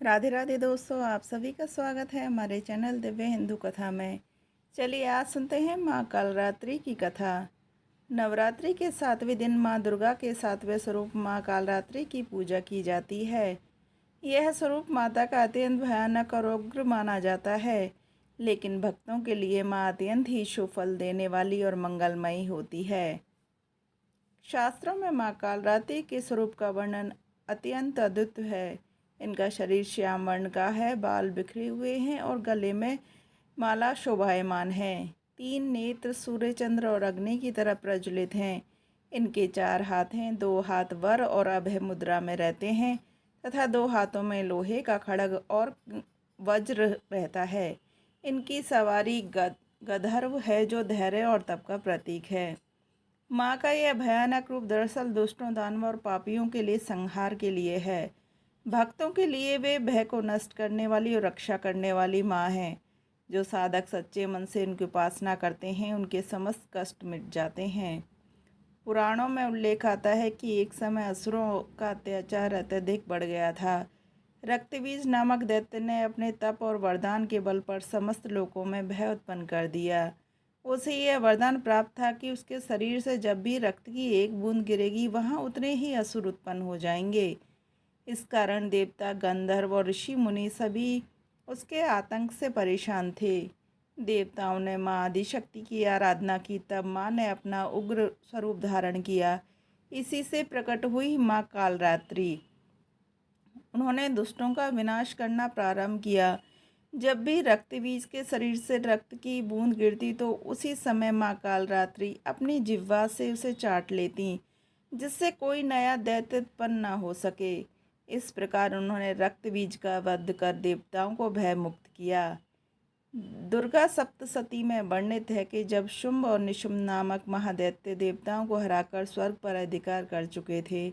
राधे राधे दोस्तों, आप सभी का स्वागत है हमारे चैनल दिव्य हिंदू कथा में। चलिए आज सुनते हैं माँ कालरात्रि की कथा। नवरात्रि के 7वें दिन माँ दुर्गा के 7वें स्वरूप माँ कालरात्रि की पूजा की जाती है। यह स्वरूप माता का अत्यंत भयानक और उग्र माना जाता है, लेकिन भक्तों के लिए माँ अत्यंत ही शुभ फल देने वाली और मंगलमयी होती है। शास्त्रों में माँ कालरात्रि के स्वरूप का वर्णन अत्यंत अद्भुत है। इनका शरीर श्याम वर्ण का है, बाल बिखरे हुए हैं और गले में माला शोभायमान है। 3 नेत्र सूर्य, चंद्र और अग्नि की तरह प्रज्वलित हैं। इनके 4 हाथ हैं, 2 हाथ वर और अभय मुद्रा में रहते हैं तथा 2 हाथों में लोहे का खड्ग और वज्र रहता है। इनकी सवारी गंधर्व है, जो धैर्य और तप का प्रतीक है। माँ का यह भयानक रूप दरअसल दुष्टों, दानवों और पापियों के लिए संहार के लिए है। भक्तों के लिए वे भय को नष्ट करने वाली और रक्षा करने वाली माँ है। जो साधक सच्चे मन से उनकी उपासना करते हैं, उनके समस्त कष्ट मिट जाते हैं। पुराणों में उल्लेख आता है कि एक समय असुरों का अत्याचार अत्यधिक बढ़ गया था। रक्तबीज नामक दैत्य ने अपने तप और वरदान के बल पर समस्त लोकों में भय उत्पन्न कर दिया। उसे यह वरदान प्राप्त था कि उसके शरीर से जब भी रक्त की एक बूंद गिरेगी, वहाँ उतने ही असुर उत्पन्न हो जाएंगे। इस कारण देवता, गंधर्व और ऋषि मुनि सभी उसके आतंक से परेशान थे। देवताओं ने माँ आदिशक्ति की आराधना की, तब माँ ने अपना उग्र स्वरूप धारण किया। इसी से प्रकट हुई माँ कालरात्रि। उन्होंने दुष्टों का विनाश करना प्रारंभ किया। जब भी रक्तबीज के शरीर से रक्त की बूंद गिरती, तो उसी समय माँ कालरात्रि अपनी जिह्वा से उसे चाट लेती, जिससे कोई नया दैत्य उत्पन्न न हो सके। इस प्रकार उन्होंने रक्तबीज का वध कर देवताओं को भय मुक्त किया। दुर्गा सप्तशती में वर्णित है कि जब शुंभ और निशुंभ नामक महादैत्य देवताओं को हराकर स्वर्ग पर अधिकार कर चुके थे,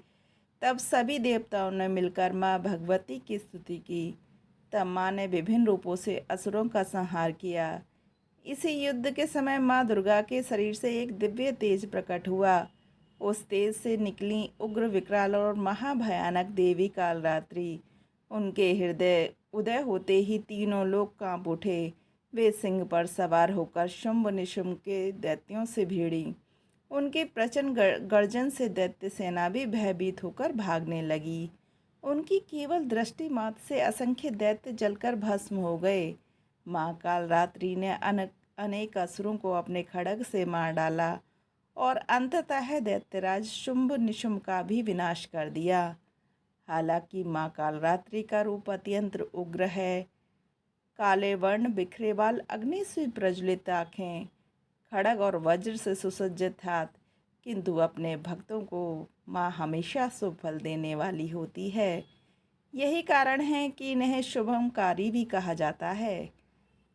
तब सभी देवताओं ने मिलकर माँ भगवती की स्तुति की। तब माँ ने विभिन्न रूपों से असुरों का संहार किया। इसी युद्ध के समय माँ दुर्गा के शरीर से एक दिव्य तेज प्रकट हुआ। उस तेज से निकली उग्र, विकराल और महाभयानक देवी कालरात्रि। उनके हृदय उदय होते ही तीनों लोग कांप उठे। वे सिंह पर सवार होकर शुंभ निशुंभ के दैत्यों से भिड़ी। उनके प्रचंड गर्जन से दैत्य सेना भी भयभीत होकर भागने लगी। उनकी केवल दृष्टि मात्र से असंख्य दैत्य जलकर भस्म हो गए। माँ कालरात्रि ने अनेक असुरों को अपने खड्ग से मार डाला और अंततः दैत्यराज शुंभ निशुंभ का भी विनाश कर दिया। हालांकि माँ कालरात्रि का रूप अत्यंत उग्र है। काले वर्ण, बिखरे बाल, अग्नि से प्रज्वलित आँखें, खड्ग और वज्र से सुसज्जित हाथ, किंतु अपने भक्तों को माँ हमेशा शुभ फल देने वाली होती है। यही कारण है कि इन्हें शुभमकारी भी कहा जाता है।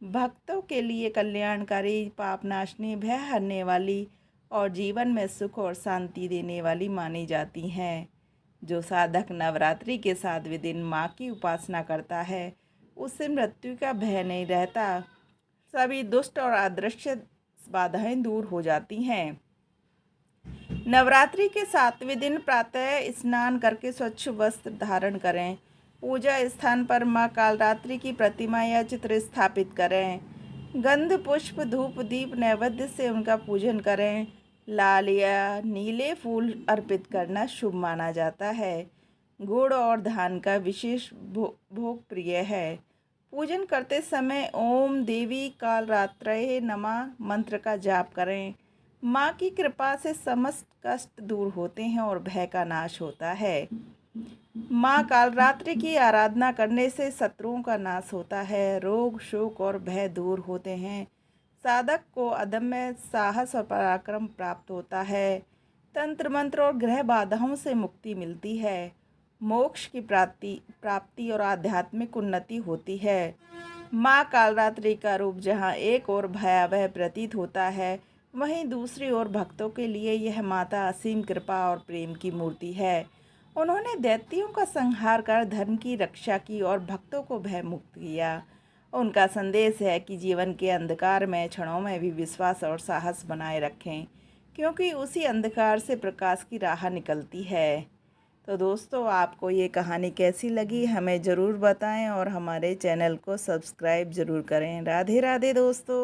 भक्तों के लिए कल्याणकारी, पापनाशनी, भय हरने वाली और जीवन में सुख और शांति देने वाली मानी जाती हैं। जो साधक नवरात्रि के 7वें दिन माँ की उपासना करता है, उससे मृत्यु का भय नहीं रहता। सभी दुष्ट और अदृश्य बाधाएं दूर हो जाती हैं। नवरात्रि के 7वें दिन प्रातः स्नान करके स्वच्छ वस्त्र धारण करें। पूजा स्थान पर माँ कालरात्रि की प्रतिमा या चित्र स्थापित करें। गंध, पुष्प, धूप, दीप नैवेद्य से उनका पूजन करें। लाल या नीले फूल अर्पित करना शुभ माना जाता है। गुड़ और धान का विशेष भोग प्रिय है। पूजन करते समय ओम देवी कालरात्रये नमः मंत्र का जाप करें। माँ की कृपा से समस्त कष्ट दूर होते हैं और भय का नाश होता है। माँ कालरात्रि की आराधना करने से शत्रुओं का नाश होता है, रोग, शोक और भय दूर होते हैं। साधक को अदम्य साहस और पराक्रम प्राप्त होता है। तंत्र मंत्र और ग्रह बाधाओं से मुक्ति मिलती है। मोक्ष की प्राप्ति और आध्यात्मिक उन्नति होती है। माँ कालरात्रि का रूप जहाँ एक ओर भयावह प्रतीत होता है, वहीं दूसरी ओर भक्तों के लिए यह माता असीम कृपा और प्रेम की मूर्ति है। उन्होंने दैत्यों का संहार कर धर्म की रक्षा की और भक्तों को भय मुक्त किया। उनका संदेश है कि जीवन के अंधकार में क्षणों में भी विश्वास और साहस बनाए रखें, क्योंकि उसी अंधकार से प्रकाश की राह निकलती है। तो दोस्तों आपको ये कहानी कैसी लगी हमें ज़रूर बताएं और हमारे चैनल को सब्सक्राइब ज़रूर करें। राधे राधे दोस्तों।